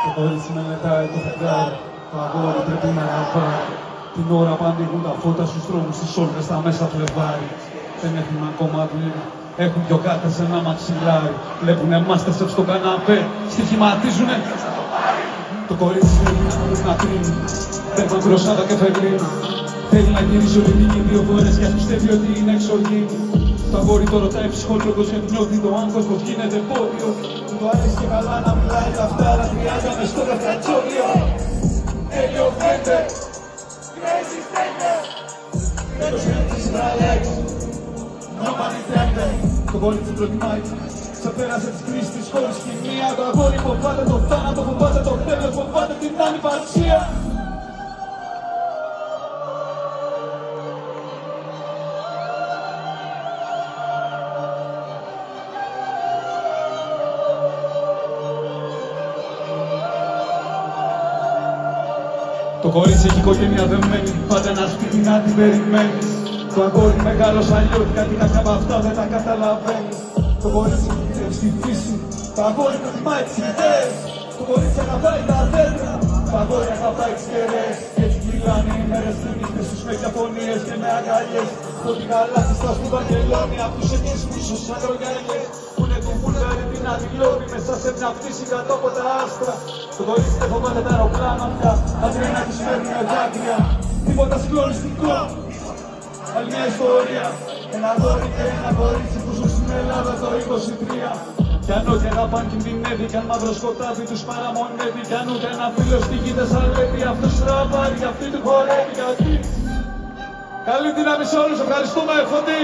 Το κορίτσι μελετάει το φεγγάρι, το αγόρι πρέπει να πάρει. Την ώρα που ανοίγουν τα φώτα στους δρόμους, στις όλες τα μέσα Φλεβάρι. Δεν έχουν ακόμα δουλειά, έχουν δυο κάρτες σε ένα μαξιλάρι. Βλέπουνε μάστερσεφ στο καναπέ, στοιχηματίζουνε. Το κορίτσι θέλει να κρίνει, παίρνει κροσάδα και φεγγρίνει. Θέλει να γυρίσει όλη την δύο φορές και πιστεύει ότι είναι εξωγήινη. Το αγόρι το ρωτάει ψυχολόγος γιατί νιώθει το άγχος πως γίνεται πόδιο. Του αρέσει και καλά να μιλάει τα αυτά, αλλά χρειάζεται στο καφτατσόλιο. Έλιο φαίνεται, crazy φαίνεται. Τέλος είναι συμπραλέξ, nobody φαίνεται. Το κορίτσι προτιμάει, ξεπέρασε τις κρίσεις της χώρης χημεία. Το αγόρι φοβάται το θάνατο, φοβάται το τέλος, φοβάται την ανυπαρξία. Το κορίτσι έχει οικογένεια δεμένη, πάντα ένα σπίτι να την περιμένει. Το αγόρι μεγάλος αλλιώτικα και κάποια από αυτά δεν τα καταλαβαίνει. Το κορίτσι έχει στη φύση, το αγόρι προτιμάει τις ιδέες. Το κορίτσι αγαπάει τα δέντρα, το αγόρι αγαπάει τις κεραίες. Και έτσι κυλάνε οι μέρες του νύχτες τους με διαφωνίες και με αγκαλιές. Το τι γαλάτι στα στο Βαγγελόνι, απ' τους εκκλησμούς ως αγρογιαλιές. Που είναι το Βούλγαρι την αδειλώνει μέσα σε μια πτήση κάτω από τα άστρα. Το κορίτσι δεν φοβάται τα αεροπλάνα πια, τα τρένα της φέρνουνε δάκρυα. Τίποτα συγκλονιστικό, άλλη μια ιστορία. Ένα αγόρι και ένα κορίτσι που ζουν στην Ελλάδα το 23. Κι αν ό,τι αγαπάν κινδυνεύει, κι αν μαύρο σκοτάδι τους παραμονεύει. Κι αν ούτε ένα φίλο στη γη δεν σαλεύει, αυτός τραβάρει, αυτή του χορεύει. Γιατί καλή δύναμη σε όλους, ευχαριστούμε, Φωτή!